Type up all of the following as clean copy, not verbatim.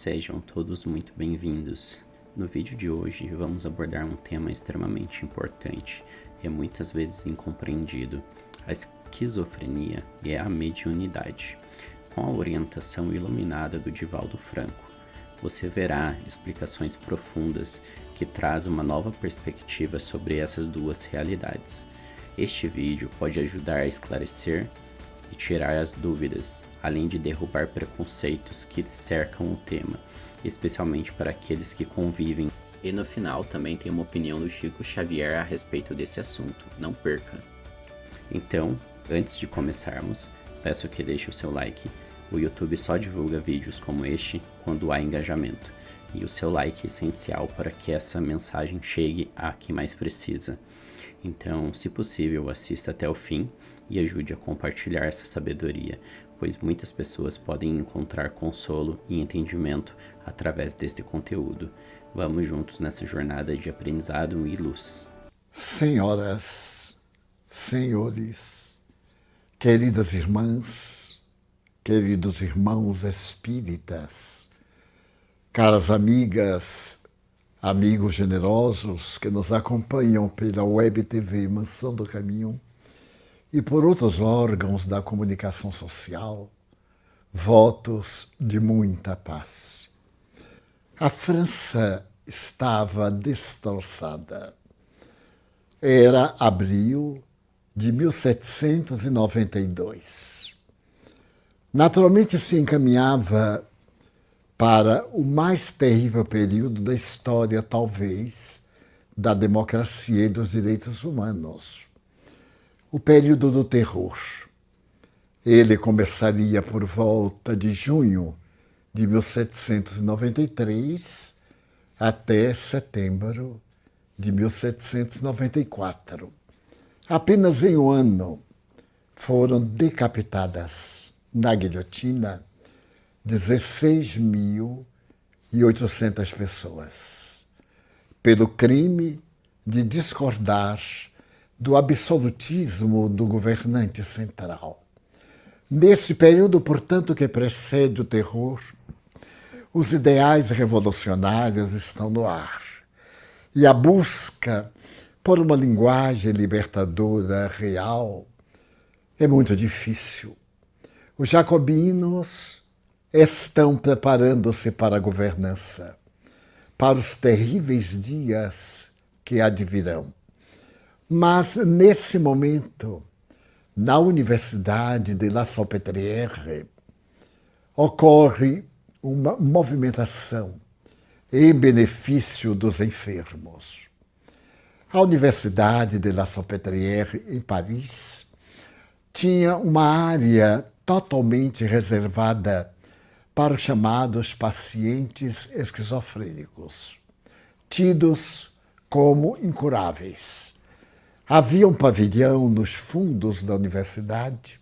Sejam todos muito bem-vindos. No vídeo de hoje vamos abordar um tema extremamente importante e muitas vezes incompreendido, a esquizofrenia e a mediunidade. Com a orientação iluminada do Divaldo Franco, você verá explicações profundas que trazem uma nova perspectiva sobre essas duas realidades. Este vídeo pode ajudar a esclarecer e tirar as dúvidas, além de derrubar preconceitos que cercam o tema, especialmente para aqueles que convivem. E no final também tem uma opinião do Chico Xavier a respeito desse assunto, não perca! Então, antes de começarmos, peço que deixe o seu like. O YouTube só divulga vídeos como este quando há engajamento, e o seu like é essencial para que essa mensagem chegue a quem mais precisa. Então, se possível, assista até o fim e ajude a compartilhar essa sabedoria, pois muitas pessoas podem encontrar consolo e entendimento através deste conteúdo. Vamos juntos nessa jornada de aprendizado e luz. Senhoras, senhores, queridas irmãs, queridos irmãos espíritas, caras amigas, amigos generosos que nos acompanham pela Web TV Mansão do Caminho e por outros órgãos da comunicação social, votos de muita paz. A França estava destroçada. Era abril de 1792. Naturalmente se encaminhava para o mais terrível período da história, talvez, da democracia e dos direitos humanos. O período do terror. Ele começaria por volta de junho de 1793 até setembro de 1794. Apenas em um ano foram decapitadas na guilhotina 16.800 pessoas, pelo crime de discordar do absolutismo do governante central. Nesse período, portanto, que precede o terror, os ideais revolucionários estão no ar e a busca por uma linguagem libertadora real é muito difícil. Os jacobinos estão preparando-se para a governança, para os terríveis dias que advirão. Mas, nesse momento, na Universidade de La Salpêtrière, ocorre uma movimentação em benefício dos enfermos. A Universidade de La Salpêtrière, em Paris, tinha uma área totalmente reservada para os chamados pacientes esquizofrênicos, tidos como incuráveis. Havia um pavilhão nos fundos da universidade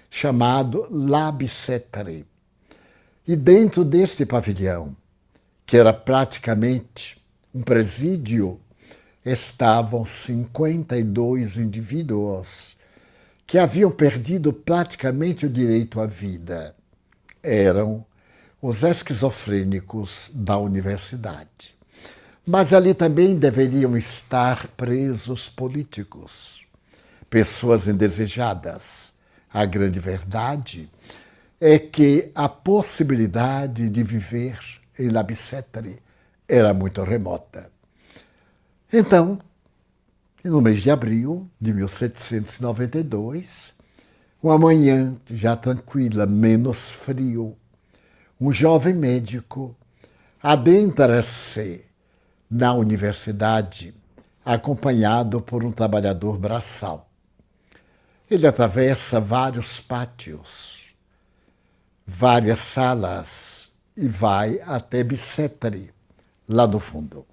chamado La Bicêtre. E dentro desse pavilhão, que era praticamente um presídio, estavam 52 indivíduos que haviam perdido praticamente o direito à vida. Eram os esquizofrênicos da universidade. Mas ali também deveriam estar presos políticos, pessoas indesejadas. A grande verdade é que a possibilidade de viver em La Bicêtre era muito remota. Então, no mês de abril de 1792, uma manhã já tranquila, menos frio, um jovem médico adentra-se na universidade, acompanhado por um trabalhador braçal. Ele atravessa vários pátios, várias salas e vai até Bicêtre, lá no fundo.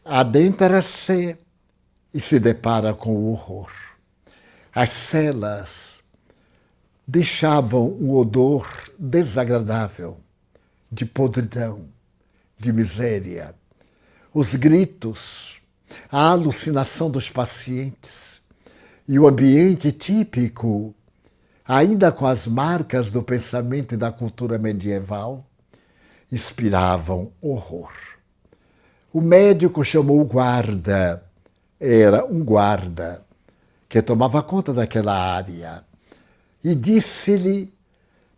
Adentra-se e se depara com o horror. As celas deixavam um odor desagradável, de podridão, de miséria. Os gritos, a alucinação dos pacientes e o ambiente típico, ainda com as marcas do pensamento e da cultura medieval, inspiravam horror. O médico chamou o guarda. Era um guarda que tomava conta daquela área e disse-lhe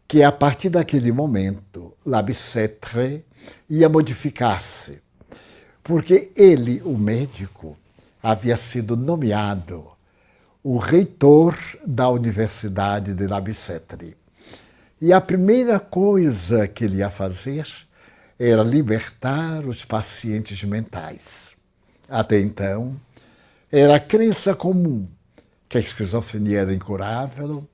que a partir daquele momento, la Bicêtre ia modificar-se, porque ele, o médico, havia sido nomeado o reitor da Universidade de La Bicêtre. E a primeira coisa que ele ia fazer era libertar os pacientes mentais. Até então, era a crença comum que a esquizofrenia era incurável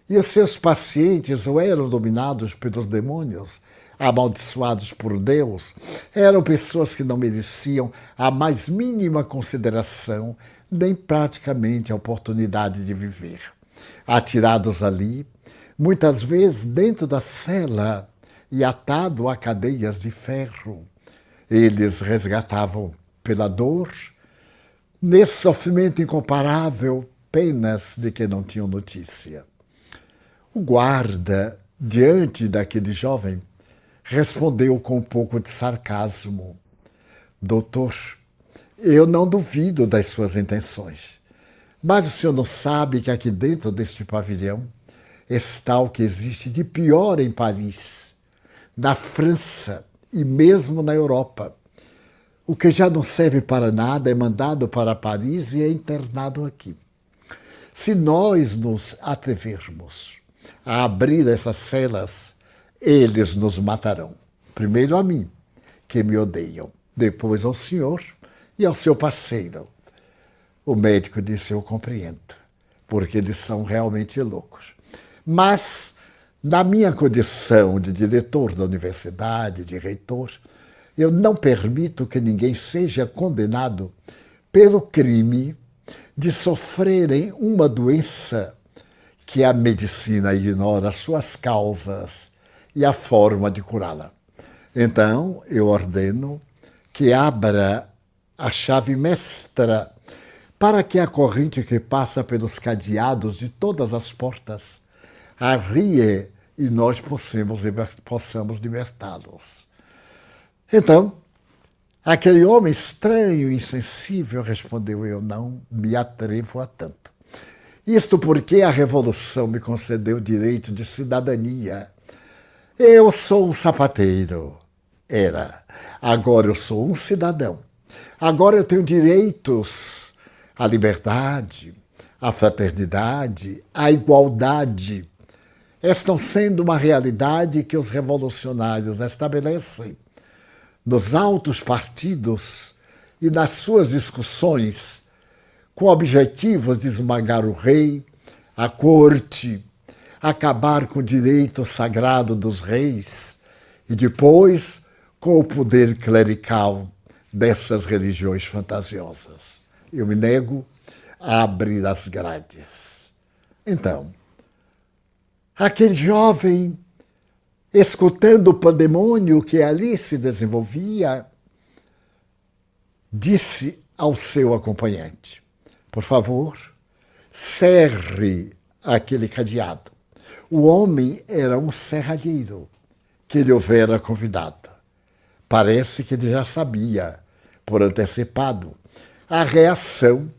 e os seus pacientes ou eram dominados pelos demônios, amaldiçoados por Deus, eram pessoas que não mereciam a mais mínima consideração, nem praticamente a oportunidade de viver. Atirados ali, muitas vezes dentro da cela e atado a cadeias de ferro, eles resgatavam pela dor, nesse sofrimento incomparável, penas de que não tinham notícia. O guarda, diante daquele jovem, respondeu com um pouco de sarcasmo: doutor, eu não duvido das suas intenções, mas o senhor não sabe que aqui dentro deste pavilhão está o que existe de pior em Paris, na França e mesmo na Europa. O que já não serve para nada é mandado para Paris e é internado aqui. Se nós nos atrevermos a abrir essas celas, eles nos matarão. Primeiro a mim, que me odeiam, depois ao senhor e ao seu parceiro. O médico disse: eu compreendo, porque eles são realmente loucos. Mas, na minha condição de diretor da universidade, de reitor, eu não permito que ninguém seja condenado pelo crime de sofrerem uma doença que a medicina ignora as suas causas e a forma de curá-la. Então, eu ordeno que abra a chave mestra para que a corrente que passa pelos cadeados de todas as portas arrie e nós possamos libertá-los. Então, aquele homem estranho e insensível respondeu: eu não me atrevo a tanto. Isto porque a Revolução me concedeu o direito de cidadania. Eu sou um sapateiro. Era. Agora eu sou um cidadão. Agora eu tenho direitos à liberdade, à fraternidade, à igualdade. Estão sendo uma realidade que os revolucionários estabelecem nos altos partidos e nas suas discussões com objetivos de esmagar o rei, a corte, acabar com o direito sagrado dos reis e depois com o poder clerical dessas religiões fantasiosas. Eu me nego a abrir as grades. Então, aquele jovem, escutando o pandemônio que ali se desenvolvia, disse ao seu acompanhante: por favor, cerre aquele cadeado. O homem era um serralheiro que ele houvera convidado. Parece que ele já sabia, por antecipado, a reação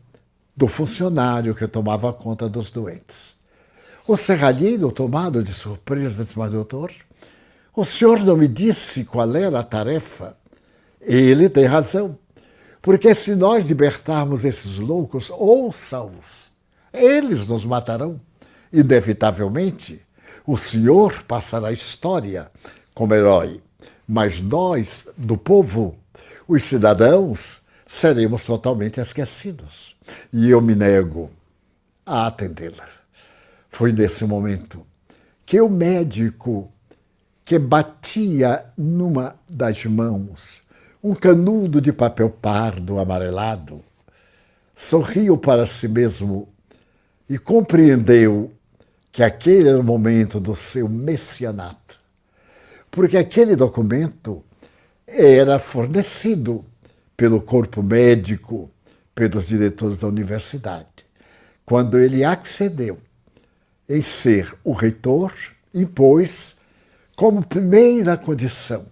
do funcionário que tomava conta dos doentes. O serralheiro, tomado de surpresa, disse: mas doutor, o senhor não me disse qual era a tarefa? Ele tem razão, porque se nós libertarmos esses loucos, ouça-os, eles nos matarão. Inevitavelmente, o senhor passará a história como herói, mas nós, do povo, os cidadãos, seremos totalmente esquecidos. E eu me nego a atendê-la. Foi nesse momento que o médico, que batia numa das mãos um canudo de papel pardo amarelado, sorriu para si mesmo e compreendeu que aquele era o momento do seu messianato, porque aquele documento era fornecido pelo corpo médico, pelos diretores da universidade. Quando ele accedeu em ser o reitor, impôs como primeira condição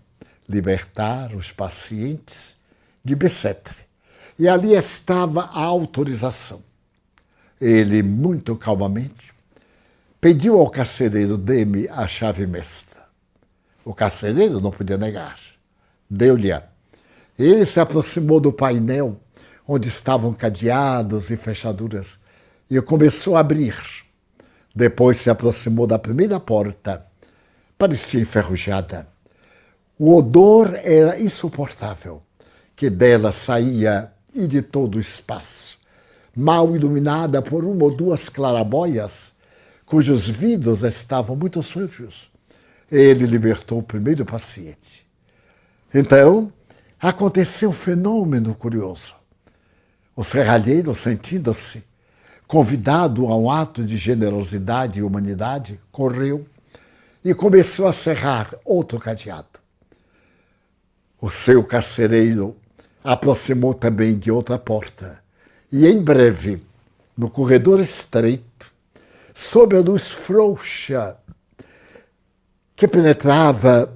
libertar os pacientes de Bicêtre. E ali estava a autorização. Ele, muito calmamente, pediu ao carcereiro: dê-me a chave mestra. O carcereiro não podia negar. Deu-lhe-a. Ele se aproximou do painel onde estavam cadeados e fechaduras e começou a abrir. Depois se aproximou da primeira porta. Parecia enferrujada. O odor era insuportável, que dela saía e de todo o espaço, mal iluminada por uma ou duas clarabóias, cujos vidros estavam muito sujos. Ele libertou o primeiro paciente. Então, aconteceu um fenômeno curioso. O serralheiro, sentindo-se convidado a um ato de generosidade e humanidade, correu e começou a serrar outro cadeado. O seu carcereiro aproximou também de outra porta e, em breve, no corredor estreito, sob a luz frouxa que penetrava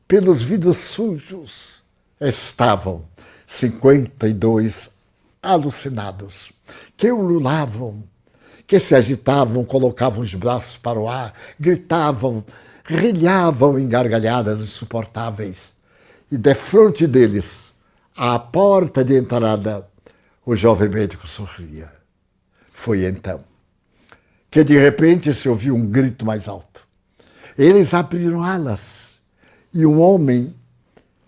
pelos vidros sujos, estavam 52 alucinados, que ululavam, que se agitavam, colocavam os braços para o ar, gritavam, rilhavam em gargalhadas insuportáveis. E defronte deles, à porta de entrada, o jovem médico sorria. Foi então que de repente se ouviu um grito mais alto. Eles abriram alas e um homem,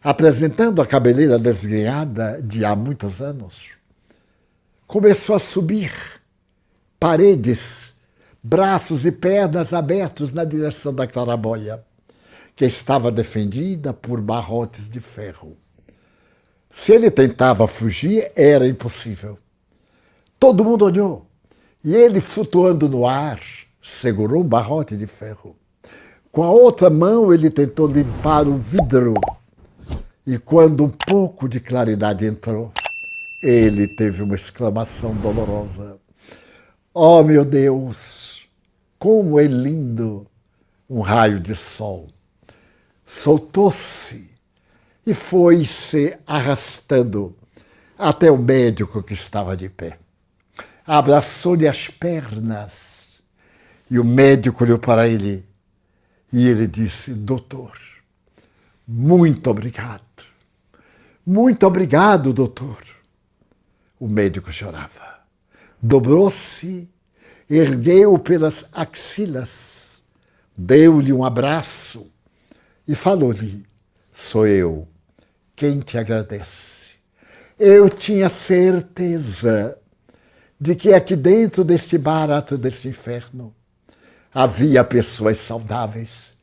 apresentando a cabeleira desgrenhada de há muitos anos, começou a subir paredes, braços e pernas abertos na direção da clarabóia, que estava defendida por barrotes de ferro. Se ele tentava fugir, era impossível. Todo mundo olhou, e ele, flutuando no ar, segurou um barrote de ferro. Com a outra mão, ele tentou limpar o vidro, e quando um pouco de claridade entrou, ele teve uma exclamação dolorosa. Oh, meu Deus, como é lindo um raio de sol! Soltou-se e foi se arrastando até o médico que estava de pé. Abraçou-lhe as pernas e o médico olhou para ele e ele disse: doutor, muito obrigado. Muito obrigado, doutor. O médico chorava. Dobrou-se, ergueu pelas axilas, deu-lhe um abraço e falou-lhe: sou eu quem te agradece. Eu tinha certeza de que aqui dentro deste barato, deste inferno, havia pessoas saudáveis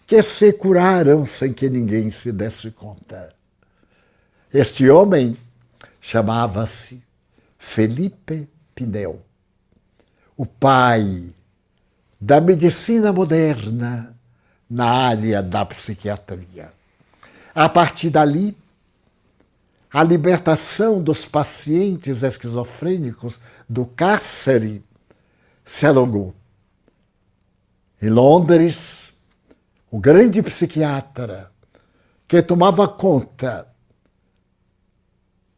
que se curaram sem que ninguém se desse conta. Este homem chamava-se Felipe Pinel, o pai da medicina moderna na área da psiquiatria. A partir dali, a libertação dos pacientes esquizofrênicos do cárcere se alongou. Em Londres, o grande psiquiatra que tomava conta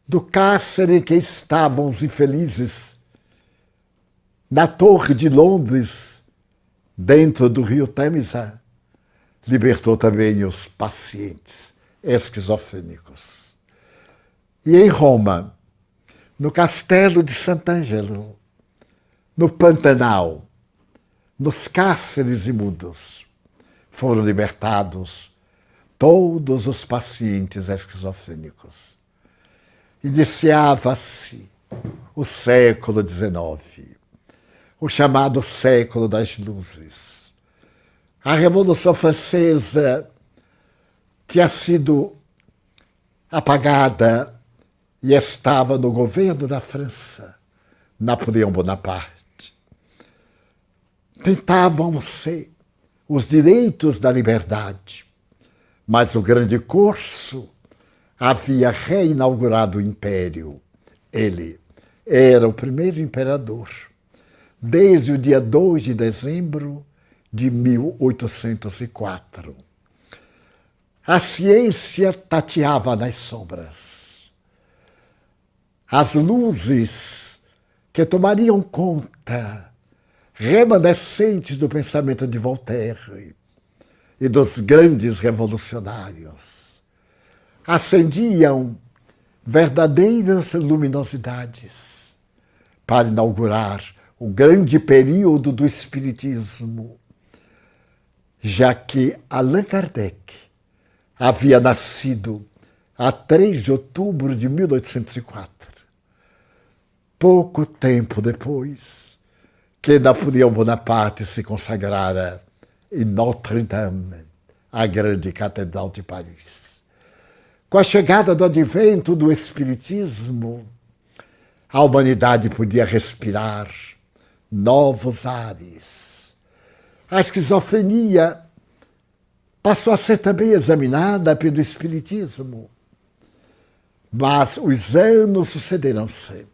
do cárcere em que estavam os infelizes, na Torre de Londres, dentro do rio Temesa, libertou também os pacientes esquizofrênicos. E em Roma, no Castelo de Sant'Angelo, no Pantanal, nos cárceres imundos, foram libertados todos os pacientes esquizofrênicos. Iniciava-se o século XIX, o chamado século das luzes. A Revolução Francesa tinha sido apagada e estava no governo da França Napoleão Bonaparte. Tentavam-se os direitos da liberdade, mas o grande corso havia reinaugurado o império. Ele era o primeiro imperador, desde o dia 2 de dezembro de 1804. A ciência tateava nas sombras. As luzes que tomariam conta, remanescentes do pensamento de Voltaire e dos grandes revolucionários, acendiam verdadeiras luminosidades para inaugurar o grande período do Espiritismo, já que Allan Kardec havia nascido a 3 de outubro de 1804, pouco tempo depois que Napoleão Bonaparte se consagrara em Notre-Dame, a grande catedral de Paris. Com a chegada do advento do Espiritismo, a humanidade podia respirar novos ares. A esquizofrenia passou a ser também examinada pelo Espiritismo. Mas os anos sucederam-se.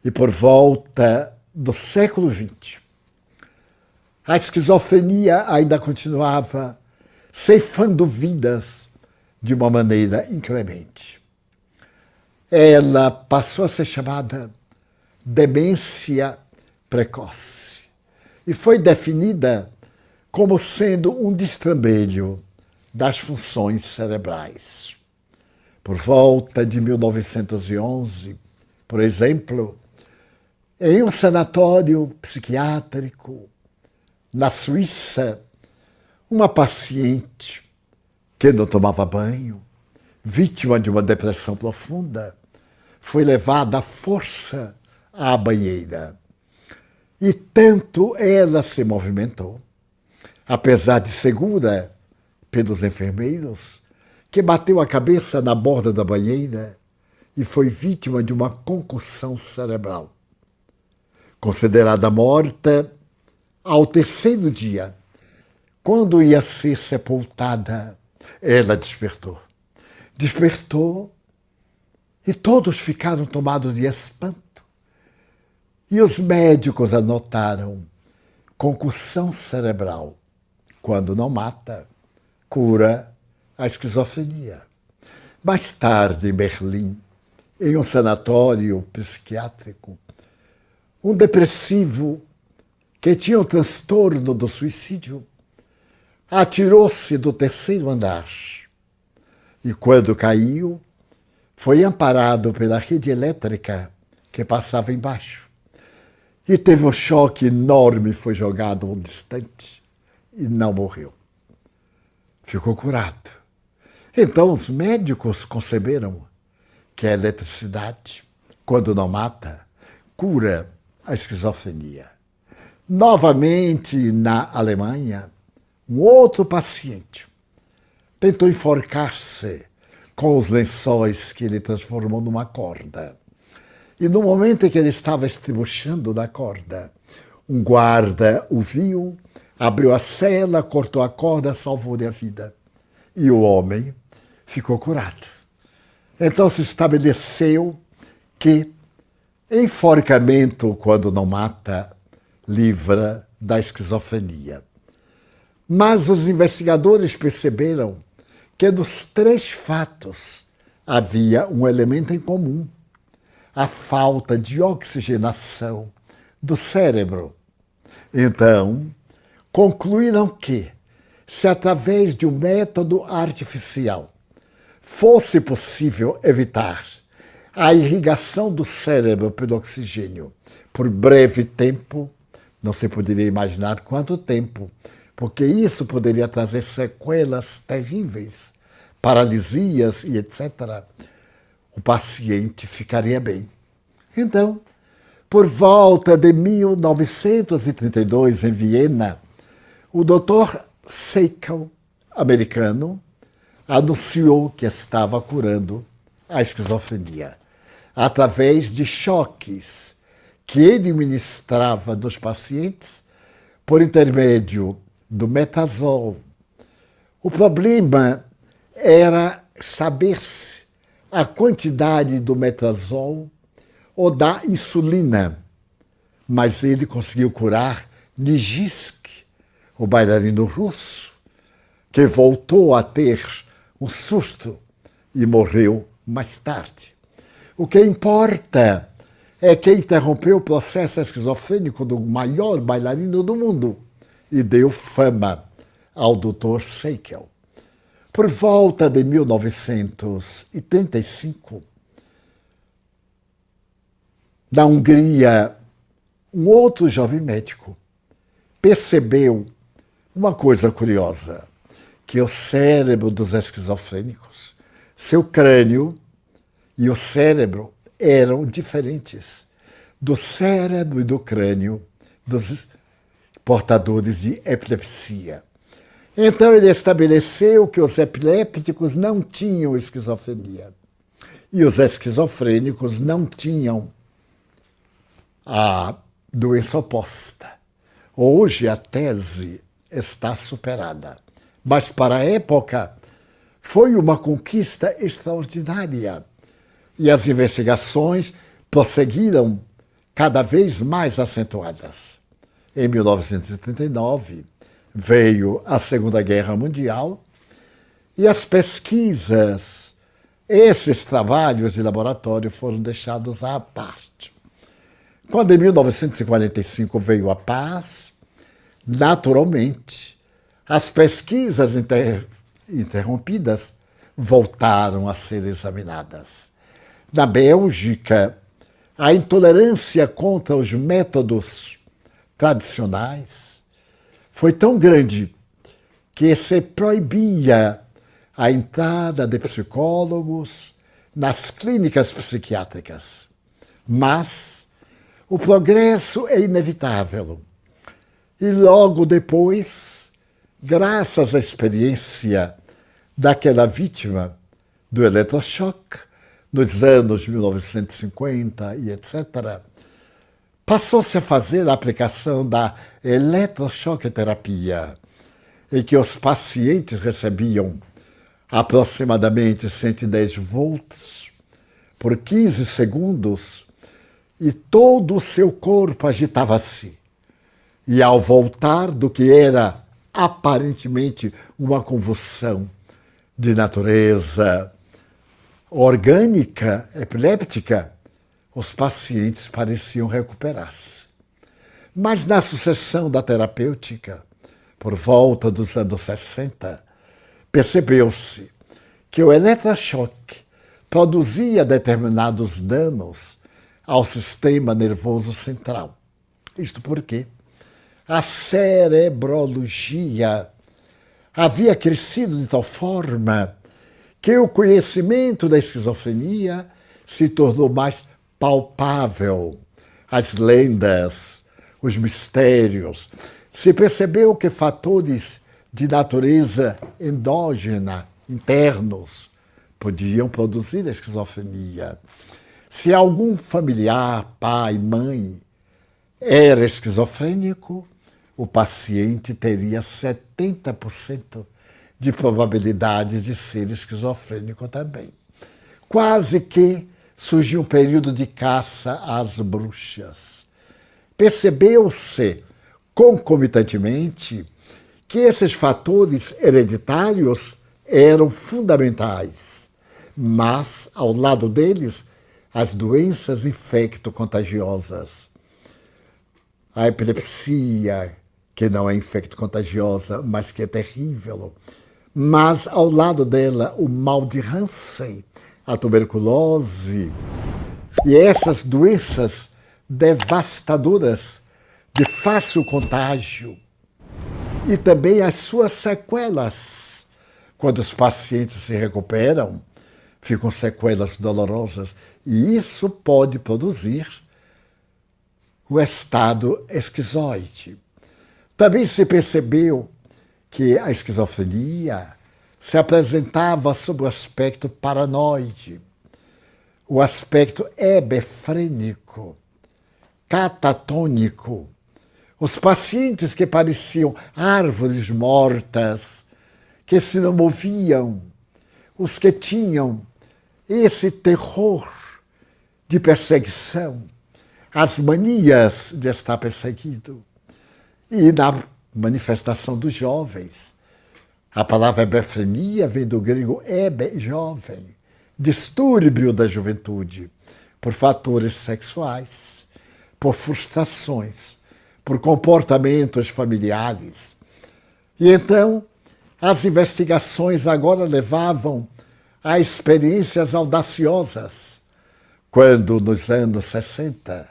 E por volta do século XX, a esquizofrenia ainda continuava ceifando vidas de uma maneira inclemente. Ela passou a ser chamada demência precoce e foi definida como sendo um destrambelho das funções cerebrais. Por volta de 1911, por exemplo, em um sanatório psiquiátrico na Suíça, uma paciente que não tomava banho, vítima de uma depressão profunda, foi levada à força à banheira. E tanto ela se movimentou, apesar de segura pelos enfermeiros, que bateu a cabeça na borda da banheira e foi vítima de uma concussão cerebral. Considerada morta, ao terceiro dia, quando ia ser sepultada, ela despertou. Despertou e todos ficaram tomados de espanto. E os médicos anotaram: concussão cerebral, quando não mata, cura a esquizofrenia. Mais tarde, em Berlim, em um sanatório psiquiátrico, um depressivo que tinha o transtorno do suicídio atirou-se do terceiro andar e, quando caiu, foi amparado pela rede elétrica que passava embaixo. E teve um choque enorme, foi jogado a um instante e não morreu. Ficou curado. Então os médicos conceberam que a eletricidade, quando não mata, cura a esquizofrenia. Novamente, na Alemanha, um outro paciente tentou enforcar-se com os lençóis que ele transformou numa corda. E no momento em que ele estava estribuchando na corda, um guarda o viu, abriu a cela, cortou a corda, salvou-lhe a vida. E o homem ficou curado. Então se estabeleceu que enforcamento, quando não mata, livra da esquizofrenia. Mas os investigadores perceberam que dos 3 fatos havia um elemento em comum: a falta de oxigenação do cérebro. Então, concluíram que, se através de um método artificial fosse possível evitar a irrigação do cérebro pelo oxigênio por breve tempo, não se poderia imaginar quanto tempo, porque isso poderia trazer sequelas terríveis, paralisias e etc., o paciente ficaria bem. Então, por volta de 1932, em Viena, o Dr. Seikel, americano, anunciou que estava curando a esquizofrenia através de choques que ele ministrava nos pacientes por intermédio do metazol. O problema era saber-se a quantidade do metazol ou da insulina, mas ele conseguiu curar Nijinsky, o bailarino russo, que voltou a ter um susto e morreu mais tarde. O que importa é que interrompeu o processo esquizofrênico do maior bailarino do mundo e deu fama ao Dr. Seykel. Por volta de 1935, na Hungria, um outro jovem médico percebeu uma coisa curiosa, que o cérebro dos esquizofrênicos, seu crânio e o cérebro eram diferentes do cérebro e do crânio dos portadores de epilepsia. Então ele estabeleceu que os epilépticos não tinham esquizofrenia e os esquizofrênicos não tinham a doença oposta. Hoje a tese está superada, mas para a época foi uma conquista extraordinária e as investigações prosseguiram cada vez mais acentuadas. Em 1939, veio a Segunda Guerra Mundial e as pesquisas, esses trabalhos de laboratório foram deixados à parte. Quando em 1945 veio a paz, naturalmente, as pesquisas interrompidas voltaram a ser examinadas. Na Bélgica, a intolerância contra os métodos tradicionais foi tão grande que se proibia a entrada de psicólogos nas clínicas psiquiátricas. Mas o progresso é inevitável. E logo depois, graças à experiência daquela vítima do eletrochoque, nos anos 1950 e etc., passou-se a fazer a aplicação da eletrochoqueterapia, em que os pacientes recebiam aproximadamente 110 volts por 15 segundos e todo o seu corpo agitava-se. E ao voltar do que era aparentemente uma convulsão de natureza orgânica, epiléptica, os pacientes pareciam recuperar-se. Mas na sucessão da terapêutica, por volta dos anos 60, percebeu-se que o eletrochoque produzia determinados danos ao sistema nervoso central. Isto porque a cerebrologia havia crescido de tal forma que o conhecimento da esquizofrenia se tornou mais palpável. As lendas, os mistérios. Se percebeu que fatores de natureza endógena, internos, podiam produzir a esquizofrenia. Se algum familiar, pai, mãe, era esquizofrênico, o paciente teria 70% de probabilidade de ser esquizofrênico também. Quase que surgiu um período de caça às bruxas. Percebeu-se, concomitantemente, que esses fatores hereditários eram fundamentais, mas, ao lado deles, as doenças infecto-contagiosas. A epilepsia, que não é infecto-contagiosa, mas que é terrível. Mas, ao lado dela, o mal de Hansen, a tuberculose e essas doenças devastadoras de fácil contágio. E também as suas sequelas. Quando os pacientes se recuperam, ficam sequelas dolorosas. E isso pode produzir o estado esquizoide. Também se percebeu que a esquizofrenia se apresentava sob o aspecto paranoide, o aspecto hebefrênico, catatônico. Os pacientes que pareciam árvores mortas, que se não moviam, os que tinham esse terror de perseguição, as manias de estar perseguido. E na manifestação dos jovens, A palavra hebefrenia vem do grego hebe, jovem, distúrbio da juventude, por fatores sexuais, por frustrações, por comportamentos familiares. E então, as investigações agora levavam a experiências audaciosas, quando, nos anos 60,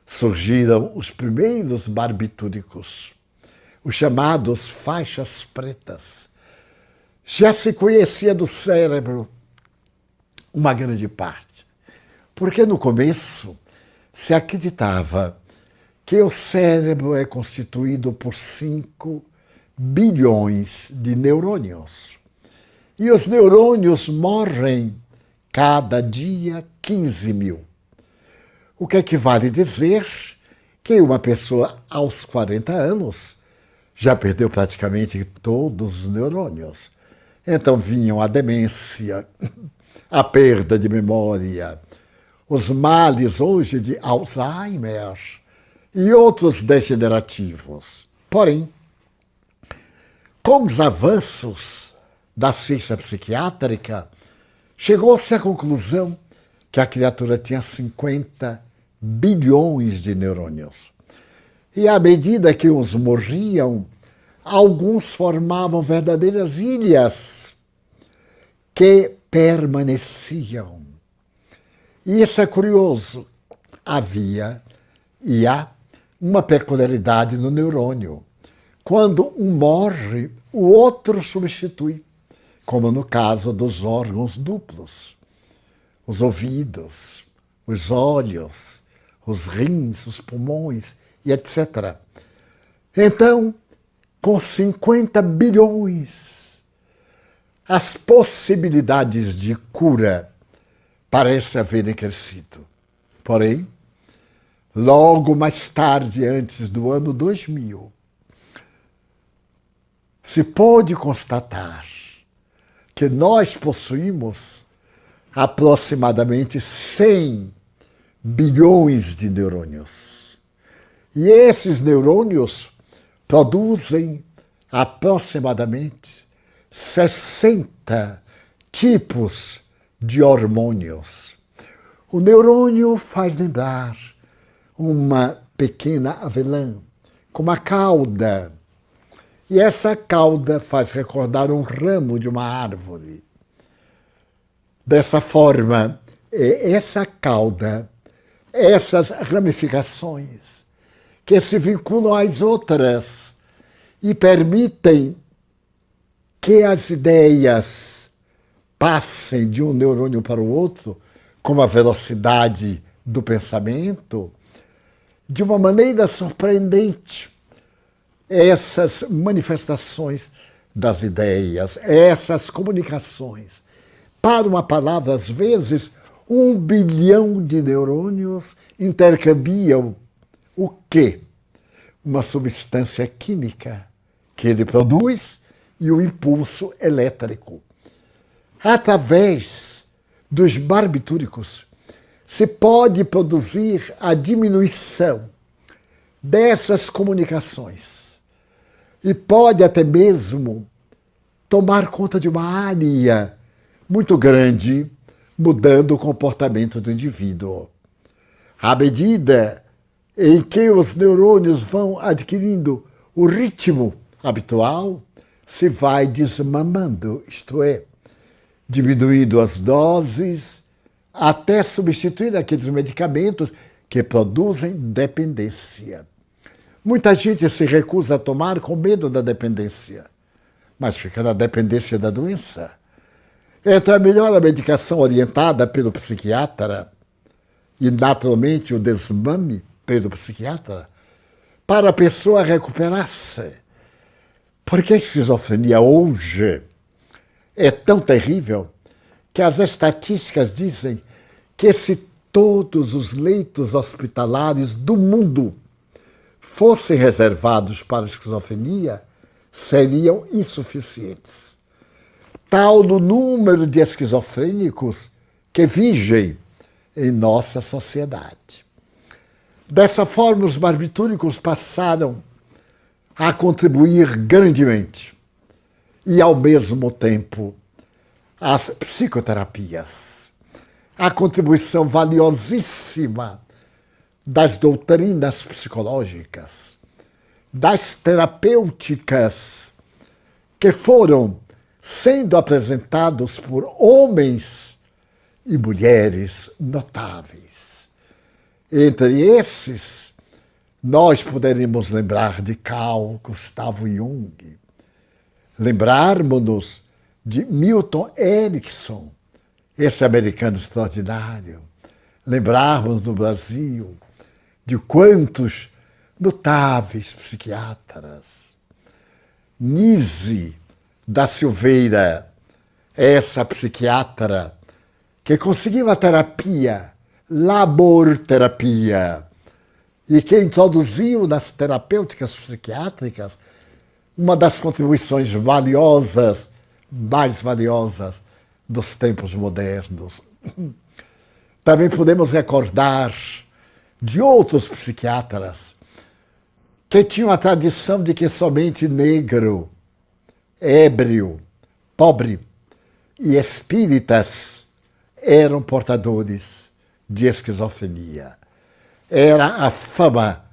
surgiram os primeiros barbitúricos, os chamados faixas pretas. Já se conhecia do cérebro uma grande parte, porque no começo se acreditava que o cérebro é constituído por 5 bilhões de neurônios. E os neurônios morrem cada dia 15 mil. O que equivale a dizer que uma pessoa aos 40 anos já perdeu praticamente todos os neurônios. Então vinham a demência, a perda de memória, os males hoje de Alzheimer e outros degenerativos. Porém, com os avanços da ciência psiquiátrica, chegou-se à conclusão que a criatura tinha 50 bilhões de neurônios. E à medida que uns morriam, alguns formavam verdadeiras ilhas que permaneciam. E isso é curioso. Havia e há uma peculiaridade no neurônio. Quando um morre, o outro substitui, como no caso dos órgãos duplos, os ouvidos, os olhos, os rins, os pulmões e etc. Então, com 50 bilhões, as possibilidades de cura parecem haverem crescido. Porém, logo mais tarde, antes do ano 2000, se pôde constatar que nós possuímos aproximadamente 100 bilhões de neurônios. E esses neurônios produzem aproximadamente 60 tipos de hormônios. O neurônio faz lembrar uma pequena avelã com uma cauda. E essa cauda faz recordar um ramo de uma árvore. Dessa forma, essa cauda, essas ramificações que se vinculam às outras e permitem que as ideias passem de um neurônio para o outro, com a velocidade do pensamento, de uma maneira surpreendente. Essas manifestações das ideias, essas comunicações. Para uma palavra, às vezes, 1 bilhão de neurônios intercambiam o quê? Uma substância química que ele produz e o impulso elétrico. Através dos barbitúricos, se pode produzir a diminuição dessas comunicações. E pode até mesmo tomar conta de uma área muito grande, mudando o comportamento do indivíduo. À medida em que os neurônios vão adquirindo o ritmo habitual, se vai desmamando, isto é, diminuindo as doses até substituir aqueles medicamentos que produzem dependência. Muita gente se recusa a tomar com medo da dependência, mas fica na dependência da doença. Então é melhor a medicação orientada pelo psiquiatra e, naturalmente, o desmame pelo psiquiatra para a pessoa recuperar-se. Porque a esquizofrenia hoje é tão terrível que as estatísticas dizem que se todos os leitos hospitalares do mundo fossem reservados para a esquizofrenia, seriam insuficientes. Tal o número de esquizofrênicos que vigem em nossa sociedade. Dessa forma, os barbitúricos passaram a contribuir grandemente. e, ao mesmo tempo, as psicoterapias. A contribuição valiosíssima das doutrinas psicológicas, das terapêuticas que foram sendo apresentados por homens e mulheres notáveis. Entre esses, nós poderíamos lembrar de Carl Gustav Jung, lembrarmos-nos de Milton Erickson, esse americano extraordinário, lembrarmos no Brasil de quantos notáveis psiquiatras. Nise da Silveira, essa psiquiatra que conseguiu a terapia, laborterapia, e que introduziu nas terapêuticas psiquiátricas uma das contribuições valiosas, mais valiosas dos tempos modernos. Também podemos recordar de outros psiquiatras que tinham a tradição de que somente negro, ébrio, pobre e espíritas eram portadores de esquizofrenia. Era a fama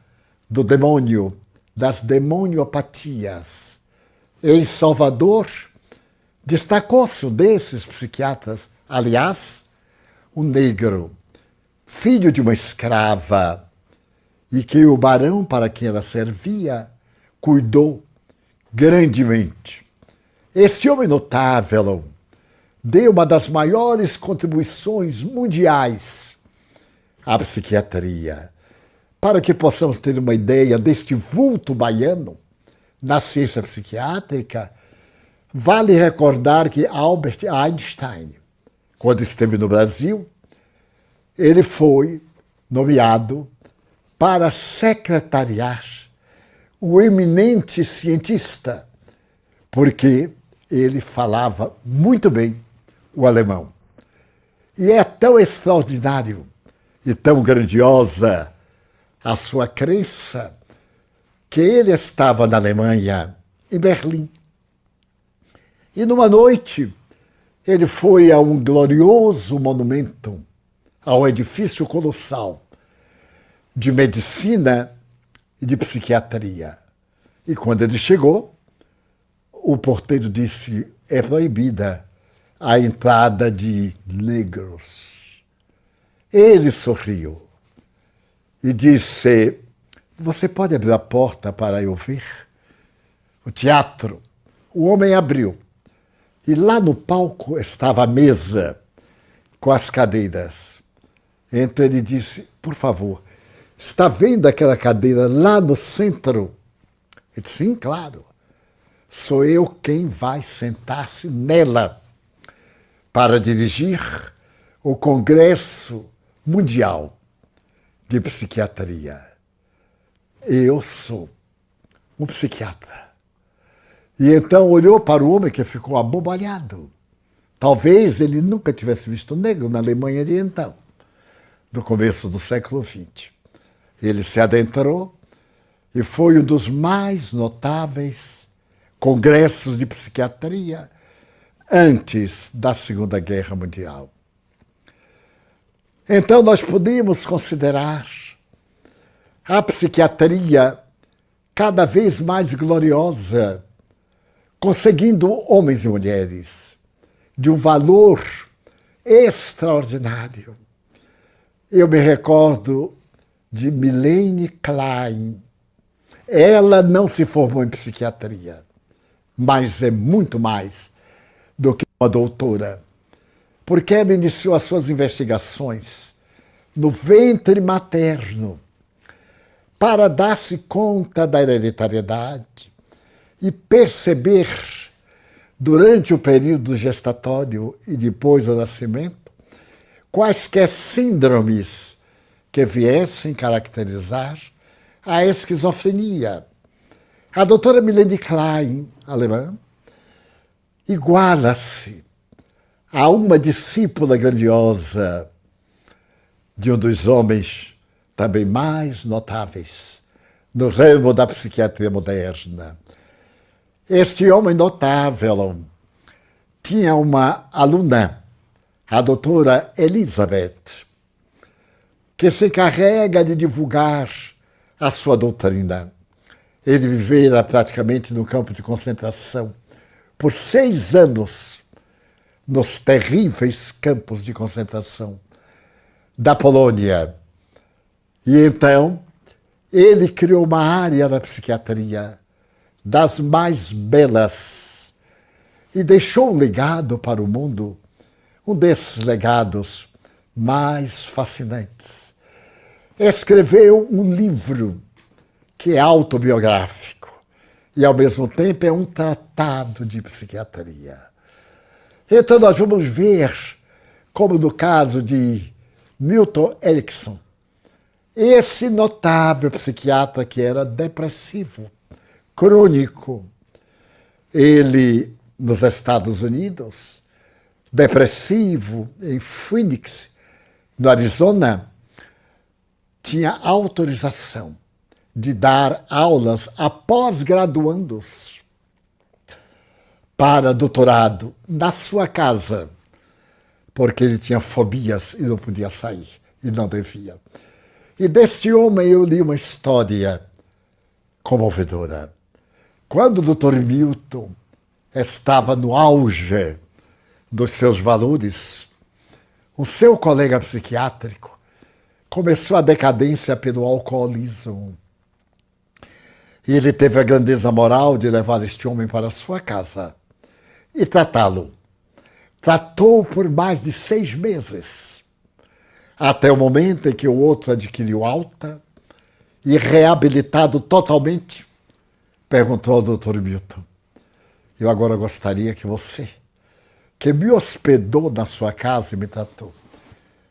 do demônio, das demoniopatias. Em Salvador, destacou-se um desses psiquiatras, aliás, um negro, filho de uma escrava, e que o barão para quem ela servia cuidou grandemente. Esse homem notável deu uma das maiores contribuições mundiais à psiquiatria. Para que possamos ter uma ideia deste vulto baiano na ciência psiquiátrica, vale recordar que Albert Einstein, quando esteve no Brasil, ele foi nomeado para secretariar o eminente cientista, porque ele falava muito bem o alemão. E é tão extraordinário e tão grandiosa a sua crença que ele estava na Alemanha, em Berlim. E numa noite, ele foi a um glorioso monumento, a um edifício colossal de medicina e de psiquiatria. E quando ele chegou, o porteiro disse: é proibida a entrada de negros. Ele sorriu e disse: você pode abrir a porta para eu ver? O teatro. O homem abriu. E lá no palco estava a mesa com as cadeiras. Então ele disse: por favor, está vendo aquela cadeira lá no centro? Ele disse: sim, claro. Sou eu quem vai sentar-se nela para dirigir o Congresso Mundial de Psiquiatria. Eu sou um psiquiatra. E então olhou para o homem que ficou abobalhado. Talvez ele nunca tivesse visto negro na Alemanha de então, no começo do século XX. Ele se adentrou e foi um dos mais notáveis congressos de psiquiatria antes da Segunda Guerra Mundial. Então nós podemos considerar a psiquiatria cada vez mais gloriosa, conseguindo homens e mulheres de um valor extraordinário. Eu me recordo de Milene Klein. Ela não se formou em psiquiatria, mas é muito mais do que uma doutora, porque ela iniciou as suas investigações no ventre materno para dar-se conta da hereditariedade e perceber, durante o período gestatório e depois do nascimento, quaisquer síndromes que viessem caracterizar a esquizofrenia. A doutora Milene Klein, alemã, iguala-se a uma discípula grandiosa de um dos homens também mais notáveis no ramo da psiquiatria moderna. Este homem notável tinha uma aluna, a doutora Elizabeth, que se encarrega de divulgar a sua doutrina. Ele vivera praticamente no campo de concentração por 6 anos, nos terríveis campos de concentração da Polônia. E então, ele criou uma área da psiquiatria das mais belas e deixou um legado para o mundo, um desses legados mais fascinantes. Escreveu um livro que é autobiográfico e, ao mesmo tempo, é um tratado de psiquiatria. Então, nós vamos ver, como no caso de Milton Erickson, esse notável psiquiatra que era depressivo, crônico. Ele, nos Estados Unidos, depressivo, em Phoenix, no Arizona, tinha autorização de dar aulas a pós-graduandos para doutorado na sua casa, porque ele tinha fobias e não podia sair, e não devia. E deste homem eu li uma história comovedora. Quando o Dr. Milton estava no auge dos seus valores, o seu colega psiquiátrico começou a decadência pelo alcoolismo. E ele teve a grandeza moral de levar este homem para a sua casa e tratá-lo. Tratou por mais de 6 meses, até o momento em que o outro adquiriu alta e, reabilitado totalmente, perguntou ao Dr. Milton: eu agora gostaria que você, que me hospedou na sua casa e me tratou,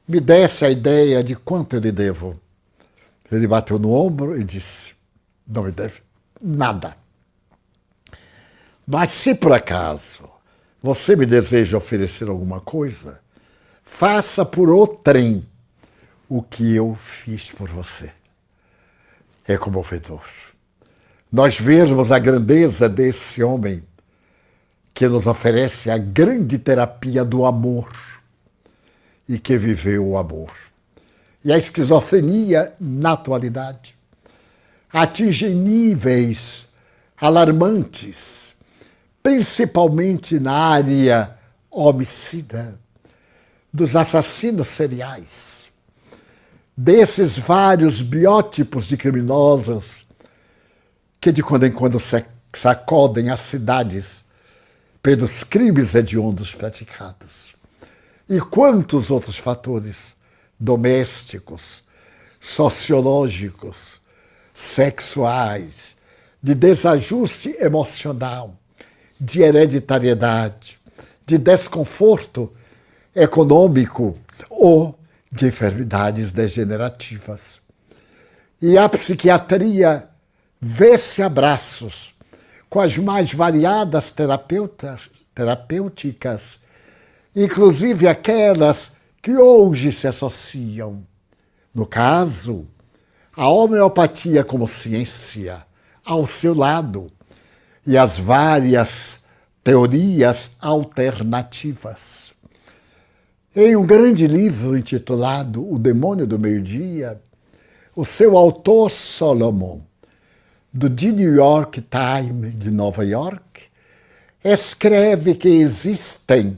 me desse a ideia de quanto eu lhe devo. Ele bateu no ombro e disse: não me deve nada. Mas se por acaso você me deseja oferecer alguma coisa, faça por outrem o que eu fiz por você. É comovedor nós vermos a grandeza desse homem que nos oferece a grande terapia do amor e que viveu o amor. E a esquizofrenia, na atualidade, atinge níveis alarmantes, principalmente na área homicida, dos assassinos seriais, desses vários biótipos de criminosos que de quando em quando sacodem as cidades pelos crimes hediondos praticados. E quantos outros fatores domésticos, sociológicos, sexuais, de desajuste emocional, de hereditariedade, de desconforto econômico ou de enfermidades degenerativas. E a psiquiatria vê-se a braços com as mais variadas terapêuticas, inclusive aquelas que hoje se associam. No caso, a homeopatia como ciência ao seu lado e as várias teorias alternativas. Em um grande livro intitulado O Demônio do Meio-Dia, o seu autor, Solomon, do The New York Times de Nova York, escreve que existem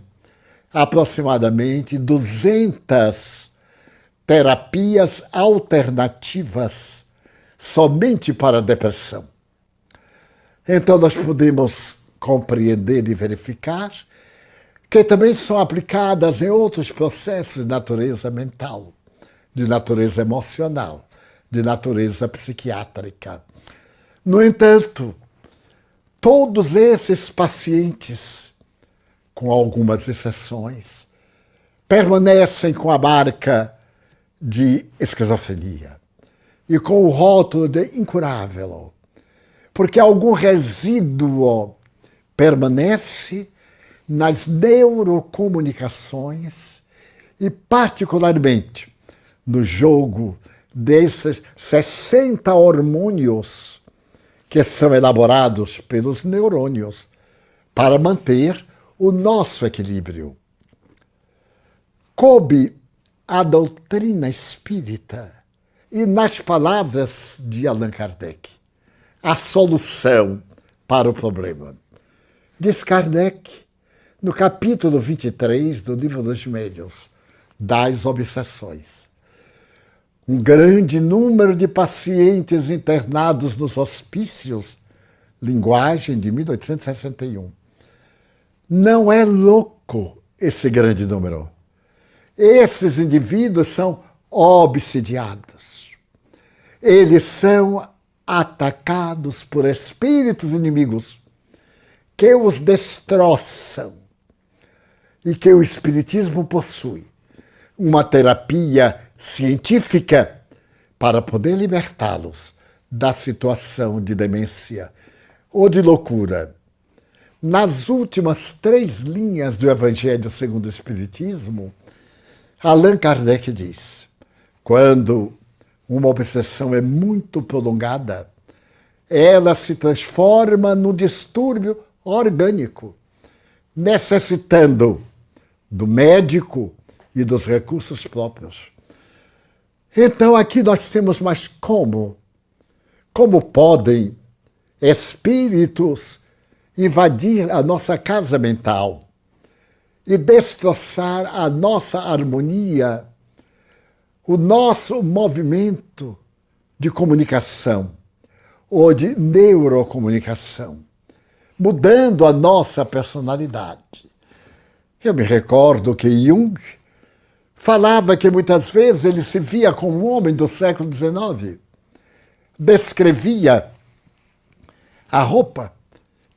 aproximadamente 200 terapias alternativas somente para a depressão. Então nós podemos compreender e verificar que também são aplicadas em outros processos de natureza mental, de natureza emocional, de natureza psiquiátrica. No entanto, todos esses pacientes, com algumas exceções, permanecem com a marca de esquizofrenia e com o rótulo de incurável, porque algum resíduo permanece nas neurocomunicações e, particularmente, no jogo desses 60 hormônios que são elaborados pelos neurônios para manter o nosso equilíbrio. Coube à doutrina espírita e, nas palavras de Allan Kardec, a solução para o problema. Diz Kardec, no capítulo 23 do Livro dos Médiuns, das Obsessões. Um grande número de pacientes internados nos hospícios, linguagem de 1861. Não é louco esse grande número. Esses indivíduos são obsidiados. Eles são atacados por espíritos inimigos que os destroçam e que o Espiritismo possui uma terapia científica para poder libertá-los da situação de demência ou de loucura. Nas últimas 3 linhas do Evangelho segundo o Espiritismo, Allan Kardec diz: quando uma obsessão é muito prolongada, ela se transforma num distúrbio orgânico, necessitando do médico e dos recursos próprios. Então aqui nós temos mais como podem espíritos invadir a nossa casa mental e destroçar a nossa harmonia, o nosso movimento de comunicação ou de neurocomunicação, mudando a nossa personalidade. Eu me recordo que Jung falava que muitas vezes ele se via como um homem do século XIX, descrevia a roupa,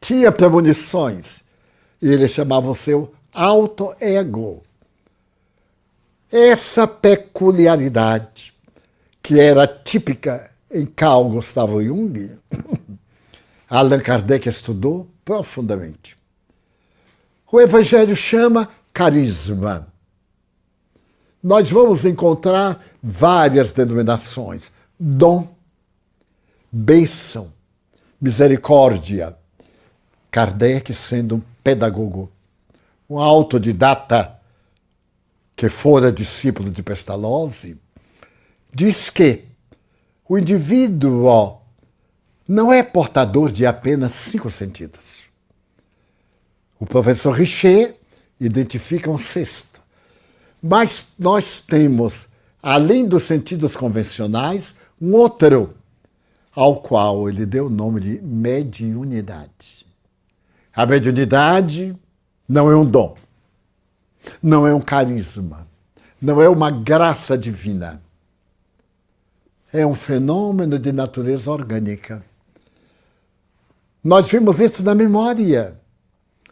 tinha premonições, e ele chamava o seu auto-ego. Essa peculiaridade, que era típica em Carl Gustav Jung, Allan Kardec estudou profundamente. O Evangelho chama carisma. Nós vamos encontrar várias denominações: dom, bênção, misericórdia. Kardec sendo um pedagogo, um autodidata que fora discípulo de Pestalozzi, diz que o indivíduo não é portador de apenas 5 sentidos. O professor Richer identifica um 6º. Mas nós temos, além dos sentidos convencionais, um outro, ao qual ele deu o nome de mediunidade. A mediunidade não é um dom, não é um carisma, não é uma graça divina. É um fenômeno de natureza orgânica. Nós vimos isso na memória.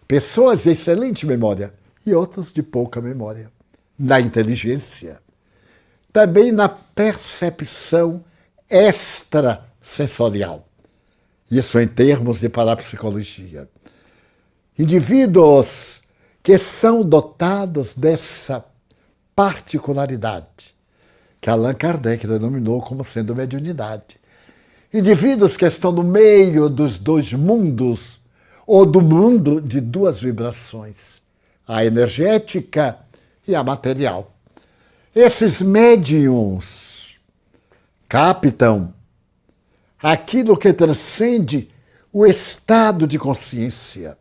Pessoas de excelente memória e outras de pouca memória. Na inteligência. Também na percepção extrasensorial. Isso em termos de parapsicologia. Indivíduos que são dotados dessa particularidade, que Allan Kardec denominou como sendo mediunidade. Indivíduos que estão no meio dos 2 mundos, ou do mundo de 2 vibrações, a energética e a material. Esses médiums captam aquilo que transcende o estado de consciência.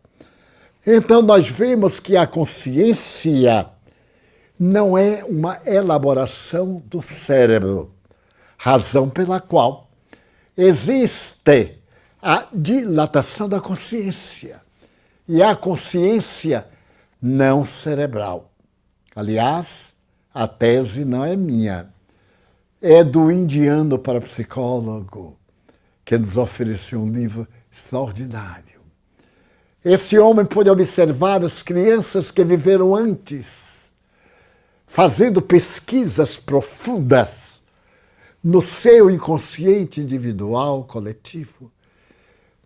Então nós vemos que a consciência não é uma elaboração do cérebro, razão pela qual existe a dilatação da consciência e a consciência não cerebral. Aliás, a tese não é minha, é do indiano parapsicólogo que nos ofereceu um livro extraordinário. Esse homem pôde observar as crianças que viveram antes, fazendo pesquisas profundas no seu inconsciente individual, coletivo,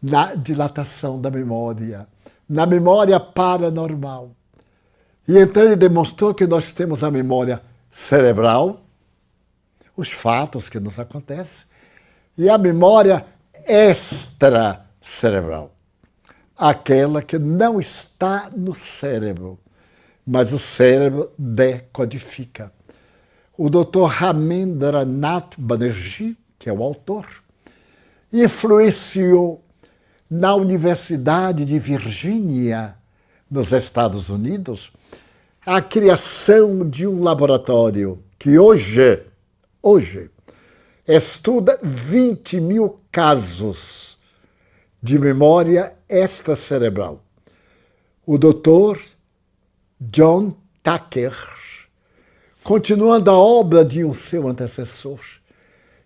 na dilatação da memória, na memória paranormal. E então ele demonstrou que nós temos a memória cerebral, os fatos que nos acontecem, e a memória extracerebral, aquela que não está no cérebro, mas o cérebro decodifica. O Dr. Ramindranath Banerjee, que é o autor, influenciou na Universidade de Virgínia, nos Estados Unidos, a criação de um laboratório que hoje estuda 20 mil casos de memória extracerebral. O Dr. John Tucker, continuando a obra de um seu antecessor,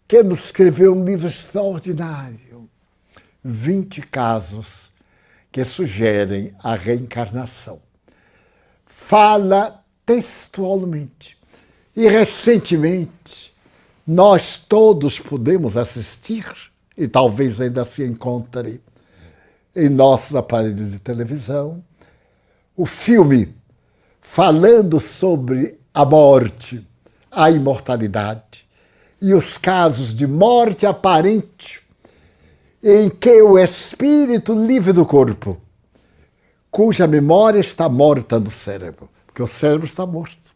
que escreveu um livro extraordinário, 20 casos que sugerem a reencarnação. Fala textualmente. E recentemente, nós todos pudemos assistir, e talvez ainda se encontre em nossos aparelhos de televisão, o filme falando sobre a morte, a imortalidade e os casos de morte aparente em que o espírito livre do corpo, cuja memória está morta no cérebro, porque o cérebro está morto.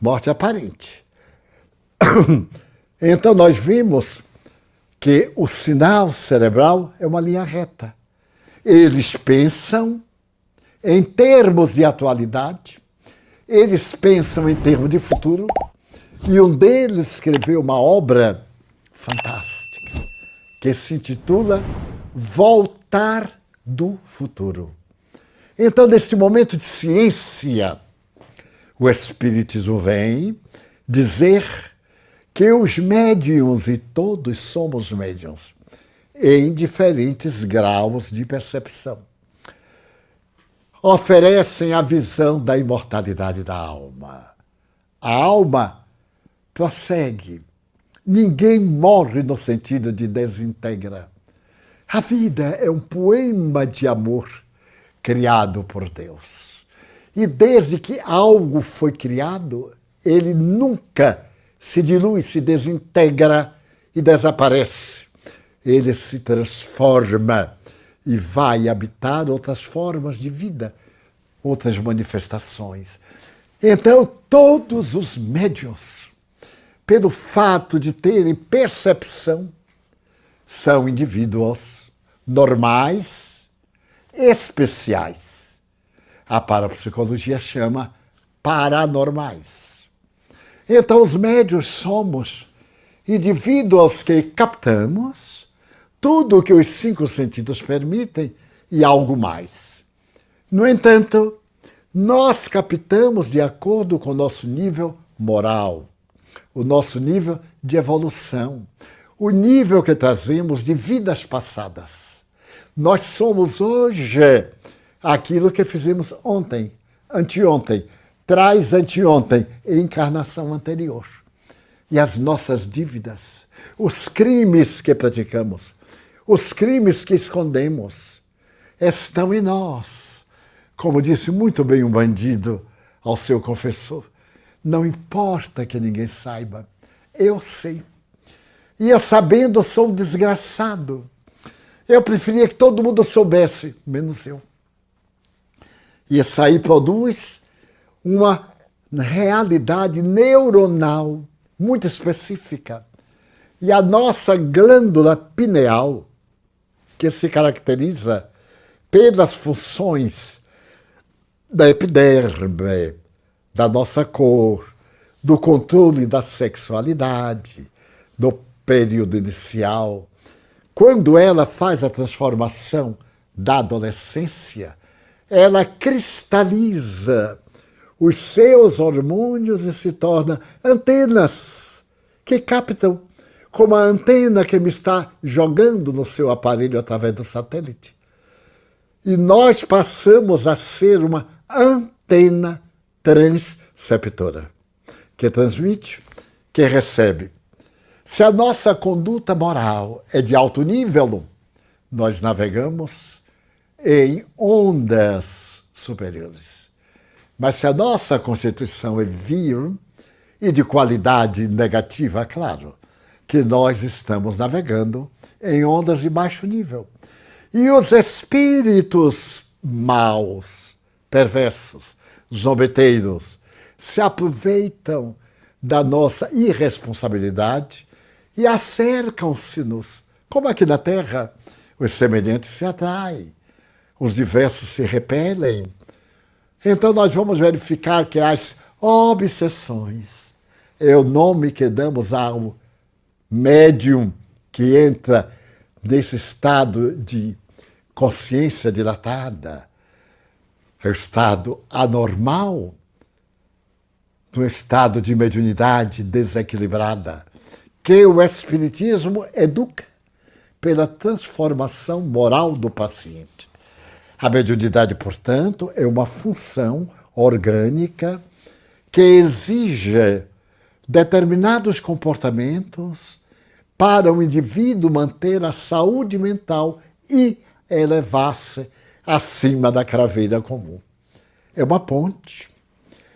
Morte aparente. Então nós vimos que o sinal cerebral é uma linha reta. Eles pensam em termos de atualidade, eles pensam em termos de futuro, e um deles escreveu uma obra fantástica, que se intitula Voltar do Futuro. Então, neste momento de ciência, o Espiritismo vem dizer que os médiuns, e todos somos médiuns, em diferentes graus de percepção, oferecem a visão da imortalidade da alma. A alma prossegue. Ninguém morre no sentido de desintegra. A vida é um poema de amor criado por Deus. E desde que algo foi criado, ele nunca se dilui, se desintegra e desaparece. Ele se transforma e vai habitar outras formas de vida, outras manifestações. Então, todos os médiuns, pelo fato de terem percepção, são indivíduos normais, especiais. A parapsicologia chama paranormais. Então, os médiuns somos indivíduos que captamos tudo o que os 5 sentidos permitem e algo mais. No entanto, nós captamos de acordo com o nosso nível moral, o nosso nível de evolução, o nível que trazemos de vidas passadas. Nós somos hoje aquilo que fizemos ontem, anteontem, traz anteontem, encarnação anterior. E as nossas dívidas, os crimes que praticamos, os crimes que escondemos, estão em nós. Como disse muito bem um bandido ao seu confessor, não importa que ninguém saiba, eu sei. E eu sabendo, sou um desgraçado. Eu preferia que todo mundo soubesse, menos eu. E isso aí produz uma realidade neuronal muito específica. E a nossa glândula pineal, que se caracteriza pelas funções da epiderme, da nossa cor, do controle da sexualidade, do período inicial. Quando ela faz a transformação da adolescência, ela cristaliza os seus hormônios e se torna antenas que captam, como a antena que me está jogando no seu aparelho através do satélite. E nós passamos a ser uma antena transceptora, que transmite, que recebe. Se a nossa conduta moral é de alto nível, nós navegamos em ondas superiores. Mas se a nossa constituição é vil e de qualidade negativa, claro, que nós estamos navegando em ondas de baixo nível. E os espíritos maus, perversos, zombeteiros, se aproveitam da nossa irresponsabilidade e acercam-se-nos. Como aqui na Terra, os semelhantes se atraem, os diversos se repelem. Então nós vamos verificar que as obsessões é o nome que damos ao médium que entra nesse estado de consciência dilatada, é o estado anormal, no estado de mediunidade desequilibrada, que o Espiritismo educa pela transformação moral do paciente. A mediunidade, portanto, é uma função orgânica que exige determinados comportamentos para o indivíduo manter a saúde mental e elevar-se acima da craveira comum. É uma ponte.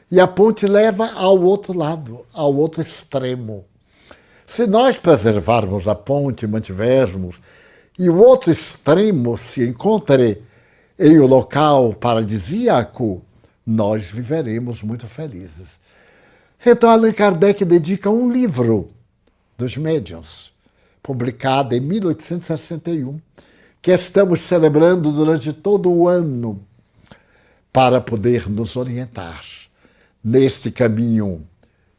E a ponte leva ao outro lado, ao outro extremo. Se nós preservarmos a ponte, mantivermos, e o outro extremo se encontre em um local paradisíaco, nós viveremos muito felizes. Então, Allan Kardec dedica um livro dos médiuns, publicado em 1861, que estamos celebrando durante todo o ano, para poder nos orientar neste caminho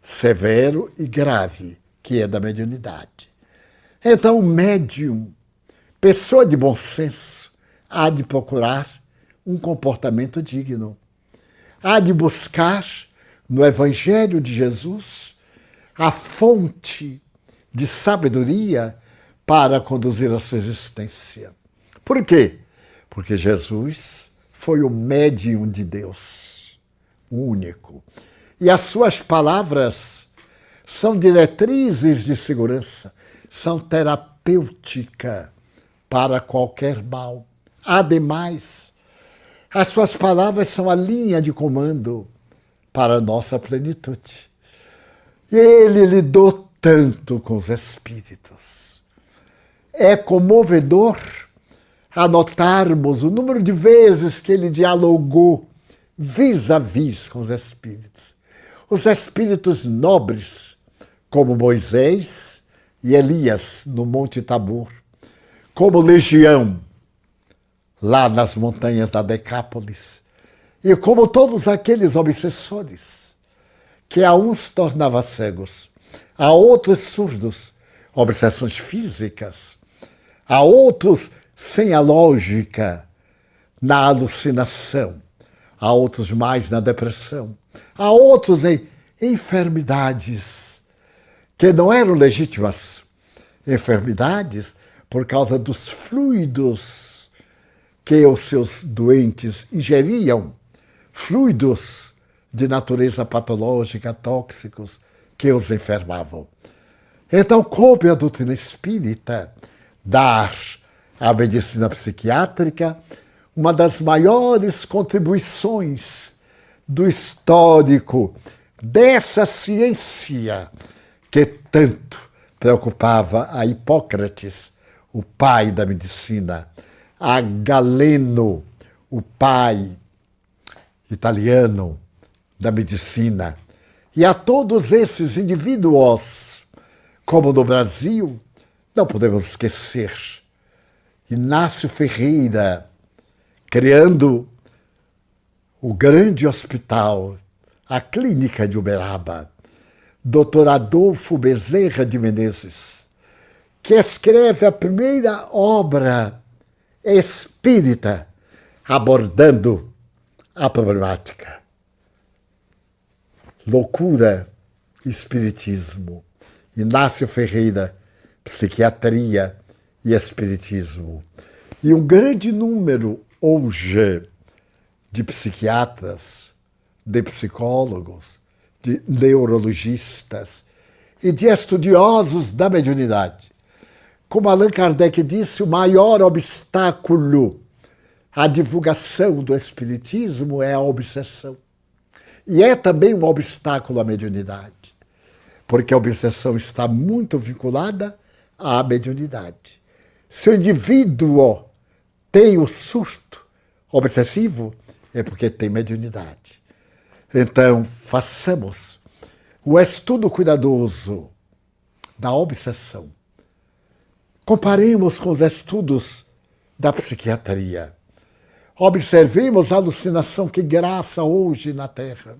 severo e grave que é da mediunidade. Então, o médium, pessoa de bom senso, há de procurar um comportamento digno. Há de buscar no Evangelho de Jesus a fonte de sabedoria para conduzir a sua existência. Por quê? Porque Jesus foi o médium de Deus, o único. E as suas palavras são diretrizes de segurança, são terapêutica para qualquer mal. Ademais, as suas palavras são a linha de comando para a nossa plenitude. E ele lidou tanto com os espíritos. É comovedor anotarmos o número de vezes que ele dialogou vis-à-vis com os espíritos. Os espíritos nobres, como Moisés e Elias no Monte Tabor, como Legião, lá nas montanhas da Decápolis, e como todos aqueles obsessores, que a uns tornava cegos, a outros surdos, obsessões físicas, a outros sem a lógica, na alucinação, a outros mais na depressão, a outros em enfermidades que não eram legítimas, enfermidades por causa dos fluidos que os seus doentes ingeriam, fluidos de natureza patológica, tóxicos, que os enfermavam. Então, coube a doutrina espírita dar à medicina psiquiátrica uma das maiores contribuições do histórico dessa ciência que tanto preocupava a Hipócrates, o pai da medicina, a Galeno, o pai italiano da medicina, e a todos esses indivíduos, como no Brasil, não podemos esquecer Inácio Ferreira, criando o grande hospital, a Clínica de Uberaba, Dr. Adolfo Bezerra de Menezes, que escreve a primeira obra espírita abordando a problemática. Loucura, espiritismo. Inácio Ferreira, psiquiatria e espiritismo. E um grande número hoje de psiquiatras, de psicólogos, de neurologistas e de estudiosos da mediunidade. Como Allan Kardec disse, o maior obstáculo à divulgação do espiritismo é a obsessão. E é também um obstáculo à mediunidade. porque a obsessão está muito vinculada à mediunidade. Se o indivíduo tem o surto obsessivo, é porque tem mediunidade. Então, façamos o estudo cuidadoso da obsessão. Comparemos com os estudos da psiquiatria. Observemos a alucinação que graça hoje na Terra.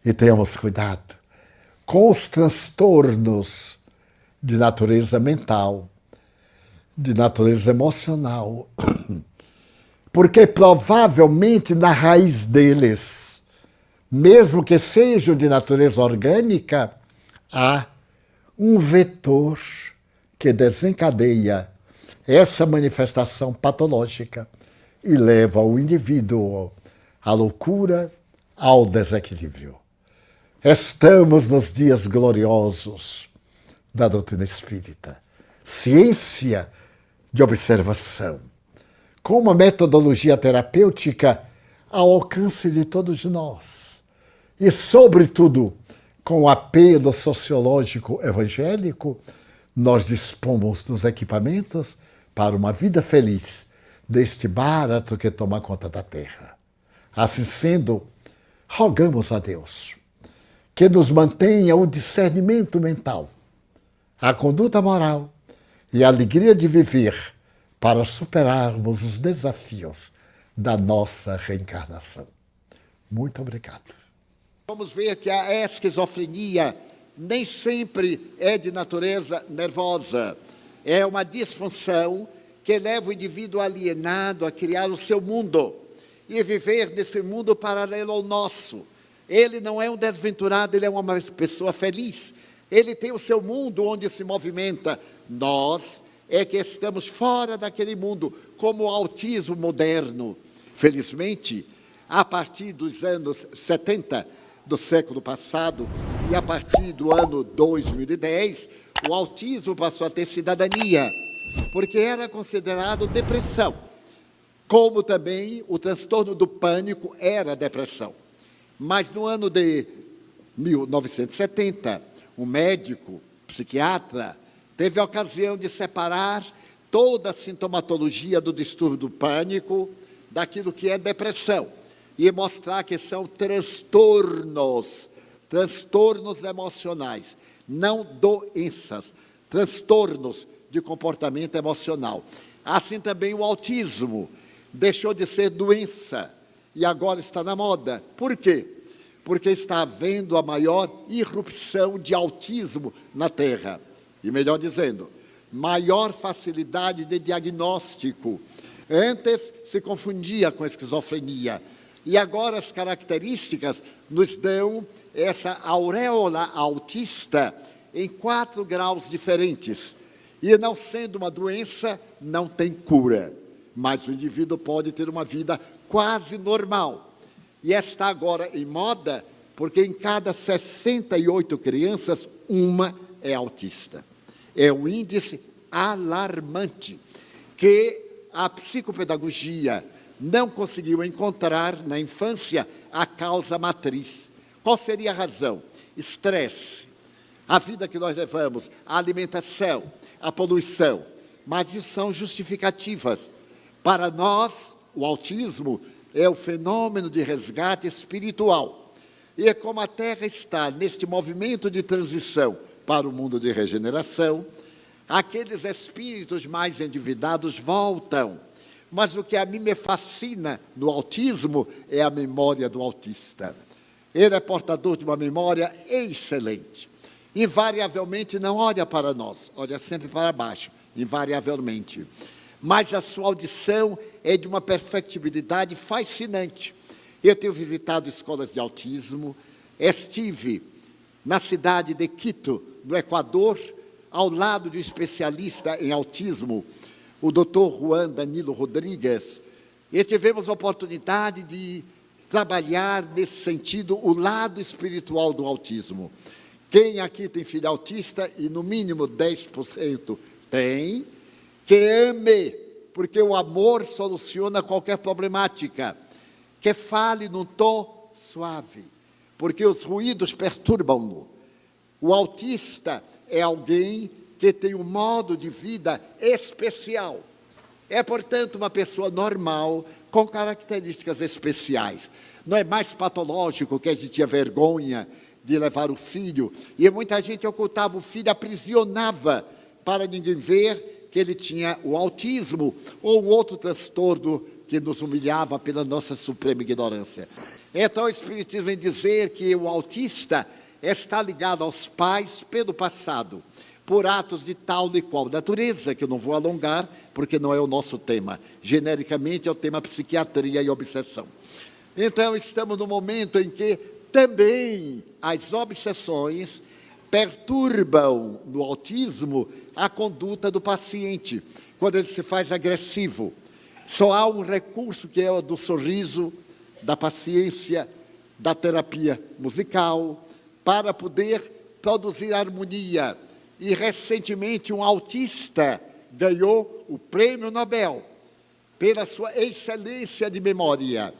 E tenhamos cuidado com os transtornos de natureza mental, de natureza emocional, porque provavelmente na raiz deles, mesmo que sejam de natureza orgânica, há um vetor que desencadeia essa manifestação patológica e leva o indivíduo à loucura, ao desequilíbrio. Estamos nos dias gloriosos da doutrina espírita, ciência de observação, com uma metodologia terapêutica ao alcance de todos nós e, sobretudo, com o apelo sociológico evangélico, nós dispomos dos equipamentos para uma vida feliz deste barato que toma conta da terra. Assim sendo, rogamos a Deus que nos mantenha o discernimento mental, a conduta moral e a alegria de viver para superarmos os desafios da nossa reencarnação. Muito obrigado. Vamos ver que a esquizofrenia nem sempre é de natureza nervosa. É uma disfunção que leva o indivíduo alienado a criar o seu mundo e viver nesse mundo paralelo ao nosso. Ele não é um desventurado, ele é uma pessoa feliz. Ele tem o seu mundo onde se movimenta. Nós é que estamos fora daquele mundo, como o autismo moderno. Felizmente, a partir dos anos 70 do século passado e a partir do ano 2010, o autismo passou a ter cidadania, porque era considerado depressão, como também o transtorno do pânico era depressão. Mas no ano de 1970, um médico, psiquiatra, teve a ocasião de separar toda a sintomatologia do distúrbio do pânico daquilo que é depressão e mostrar que são transtornos emocionais, não doenças, transtornos de comportamento emocional. Assim também o autismo deixou de ser doença e agora está na moda. Por quê? Porque está havendo a maior irrupção de autismo na Terra. E melhor dizendo, maior facilidade de diagnóstico. Antes se confundia com esquizofrenia. E agora as características nos dão essa auréola autista em 4 graus diferentes. E não sendo uma doença, não tem cura. Mas o indivíduo pode ter uma vida quase normal. E está agora em moda, porque em cada 68 crianças, uma é autista. É um índice alarmante, que a psicopedagogia não conseguiu encontrar na infância a causa matriz. Qual seria a razão? Estresse, a vida que nós levamos, a alimentação, a poluição. Mas isso são justificativas. Para nós, o autismo é o fenômeno de resgate espiritual. E é como a Terra está neste movimento de transição para o mundo de regeneração, aqueles espíritos mais endividados voltam. Mas o que a mim me fascina no autismo é a memória do autista. Ele é portador de uma memória excelente. Invariavelmente não olha para nós, olha sempre para baixo, invariavelmente. Mas a sua audição é de uma perfectibilidade fascinante. Eu tenho visitado escolas de autismo, estive na cidade de Quito, no Equador, ao lado de um especialista em autismo, o Dr. Juan Danilo Rodrigues, e tivemos a oportunidade de trabalhar nesse sentido o lado espiritual do autismo. Quem aqui tem filho autista, e no mínimo 10% tem, que ame, porque o amor soluciona qualquer problemática, que fale num tom suave, porque os ruídos perturbam-no, O autista é alguém que tem um modo de vida especial. É, portanto, uma pessoa normal, com características especiais. Não é mais patológico que a gente tinha vergonha de levar o filho, e muita gente ocultava o filho, aprisionava para ninguém ver que ele tinha o autismo ou outro transtorno que nos humilhava pela nossa suprema ignorância. Então o Espiritismo vem dizer que o autista está ligado aos pais pelo passado, por atos de tal e qual natureza, que eu não vou alongar, porque não é o nosso tema. Genericamente é o tema psiquiatria e obsessão. Então estamos no momento em que também as obsessões perturbam no autismo a conduta do paciente, quando ele se faz agressivo. Só há um recurso que é o do sorriso, da paciência, da terapia musical, para poder produzir harmonia. E recentemente um autista ganhou o Prêmio Nobel pela sua excelência de memória.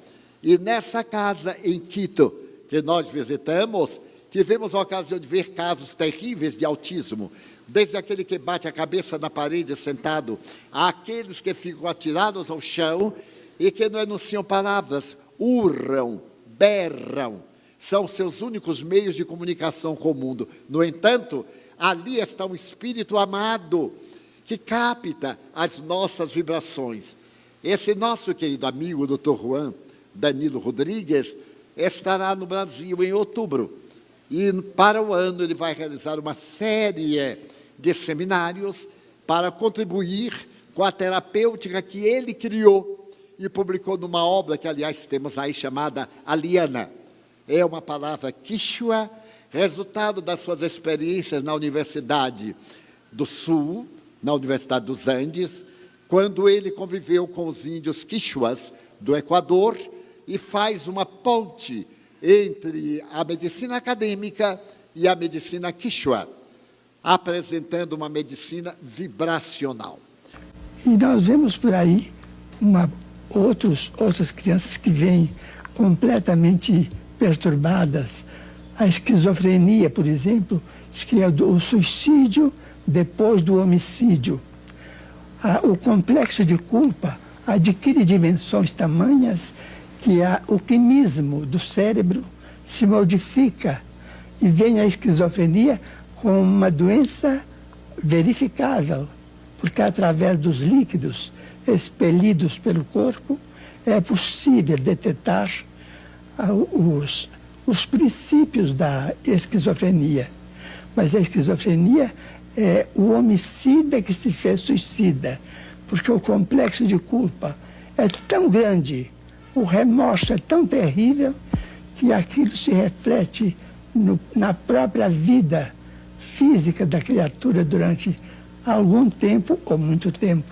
E nessa casa em Quito, que nós visitamos, tivemos a ocasião de ver casos terríveis de autismo, desde aquele que bate a cabeça na parede sentado, àqueles que ficam atirados ao chão e que não enunciam palavras, urram, berram, são seus únicos meios de comunicação com o mundo. No entanto, ali está um espírito amado, que capta as nossas vibrações. Esse nosso querido amigo, Dr. Juan Danilo Rodrigues, estará no Brasil em outubro. E para o ano ele vai realizar uma série de seminários para contribuir com a terapêutica que ele criou e publicou numa obra que, aliás, temos aí chamada Aliana. É uma palavra quichua, resultado das suas experiências na Universidade do Sul, na Universidade dos Andes, quando ele conviveu com os índios quichuas do Equador e faz uma ponte entre a medicina acadêmica e a medicina quichua, apresentando uma medicina vibracional. E nós vemos por aí outras crianças que vêm completamente perturbadas. A esquizofrenia, por exemplo, diz que é o suicídio depois do homicídio. O complexo de culpa adquire dimensões tamanhas que o quimismo do cérebro se modifica e vem a esquizofrenia como uma doença verificável, porque através dos líquidos expelidos pelo corpo é possível detectar os princípios da esquizofrenia. Mas a esquizofrenia é o homicida que se fez suicida, porque o complexo de culpa é tão grande, o remorso é tão terrível, que aquilo se reflete na própria vida física da criatura durante algum tempo ou muito tempo.